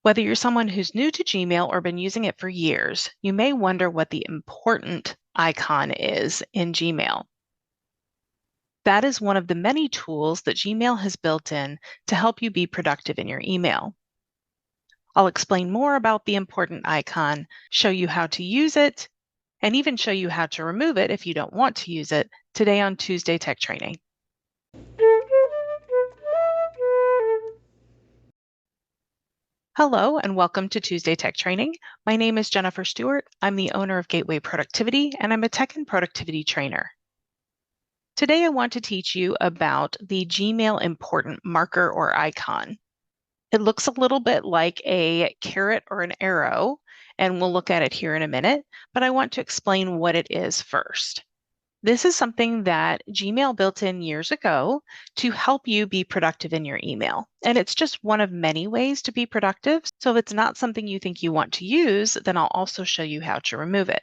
Whether you're someone who's new to Gmail or been using it for years, you may wonder what the important icon is in Gmail. That is one of the many tools that Gmail has built in to help you be productive in your email. I'll explain more about the important icon, show you how to use it, and even show you how to remove it if you don't want to use it today on Tuesday Tech Training. Hello, and welcome to Tuesday Tech Training. My name is Jennifer Stewart. I'm the owner of Gateway Productivity, and I'm a tech and productivity trainer. Today, I want to teach you about the Gmail important marker or icon. It looks a little bit like a caret or an arrow, and we'll look at it here in a minute, but I want to explain what it is first. This is something that Gmail built in years ago to help you be productive in your email. And it's just one of many ways to be productive. So if it's not something you think you want to use, then I'll also show you how to remove it.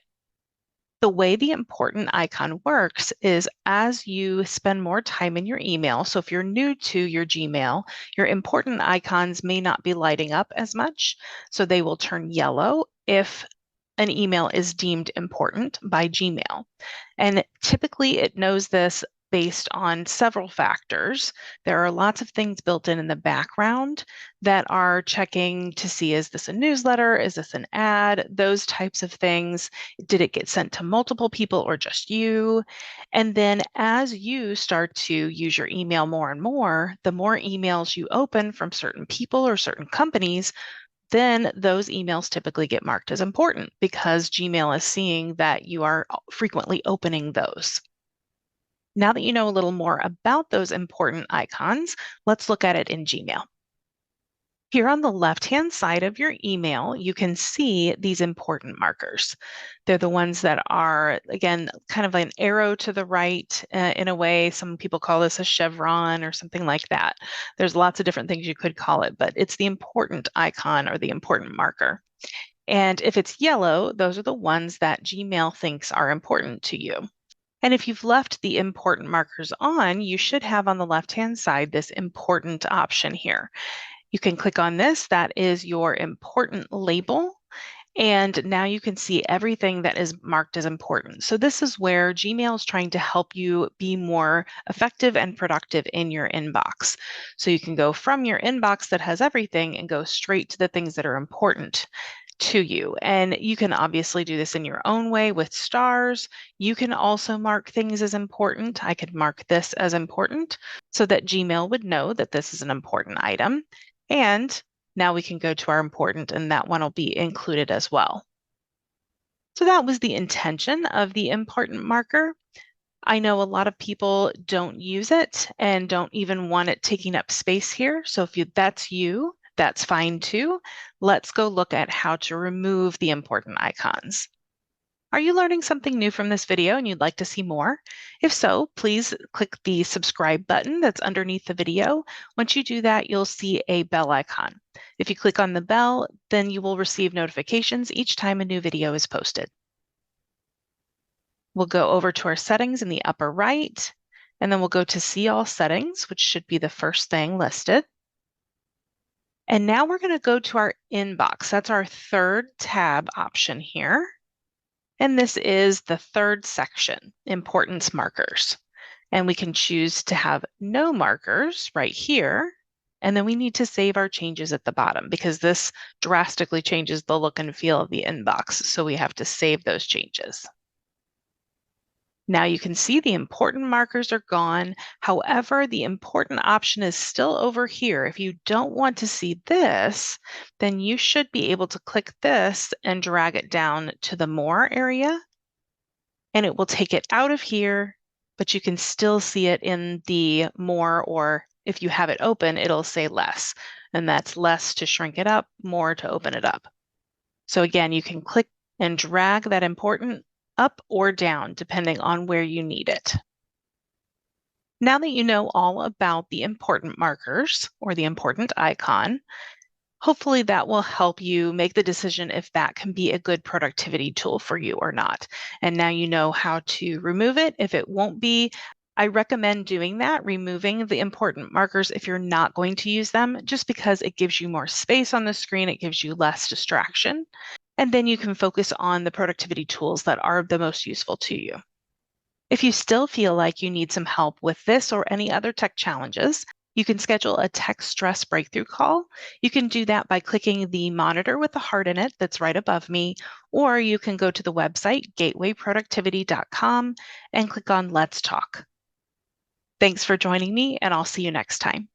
The way the important icon works is as you spend more time in your email, so if you're new to your Gmail, your important icons may not be lighting up as much, so they will turn yellow if an email is deemed important by Gmail. And typically it knows this based on several factors. There are lots of things built in the background that are checking to see, is this a newsletter? Is this an ad? Those types of things. Did it get sent to multiple people or just you? And then as you start to use your email more and more, the more emails you open from certain people or certain companies, then those emails typically get marked as important because Gmail is seeing that you are frequently opening those. Now that you know a little more about those important icons, let's look at it in Gmail. Here on the left-hand side of your email, you can see these important markers. They're the ones that are, again, kind of an arrow to the right in a way. Some people call this a chevron or something like that. There's lots of different things you could call it, but it's the important icon or the important marker. And if it's yellow, those are the ones that Gmail thinks are important to you. And if you've left the important markers on, you should have on the left-hand side this important option here. You can click on this. That is your important label. And now you can see everything that is marked as important. So this is where Gmail is trying to help you be more effective and productive in your inbox. So you can go from your inbox that has everything and go straight to the things that are important to you. And you can obviously do this in your own way with stars. You can also mark things as important. I could mark this as important so that Gmail would know that this is an important item. And now we can go to our important, and that one will be included as well. So that was the intention of the important marker. I know a lot of people don't use it and don't even want it taking up space here. So if that's you, that's fine too. Let's go look at how to remove the important icons. Are you learning something new from this video and you'd like to see more? If so, please click the subscribe button that's underneath the video. Once you do that, you'll see a bell icon. If you click on the bell, then you will receive notifications each time a new video is posted. We'll go over to our settings in the upper right, and then we'll go to See All Settings, which should be the first thing listed. And now we're going to go to our inbox. That's our third tab option here. And this is the third section, importance markers. And we can choose to have no markers right here. And then we need to save our changes at the bottom because this drastically changes the look and feel of the inbox. So we have to save those changes. Now you can see the important markers are gone. However, the important option is still over here. If you don't want to see this, then you should be able to click this and drag it down to the More area, and it will take it out of here, but you can still see it in the More, or if you have it open, it'll say Less, and that's less to shrink it up, more to open it up. So again, you can click and drag that important up or down, depending on where you need it. Now that you know all about the important markers or the important icon, hopefully that will help you make the decision if that can be a good productivity tool for you or not. And now you know how to remove it if it won't be. I recommend doing that, removing the important markers if you're not going to use them, just because it gives you more space on the screen, it gives you less distraction, and then you can focus on the productivity tools that are the most useful to you. If you still feel like you need some help with this or any other tech challenges, you can schedule a tech stress breakthrough call. You can do that by clicking the monitor with the heart in it that's right above me, or you can go to the website gatewayproductivity.com and click on Let's Talk. Thanks for joining me, and I'll see you next time.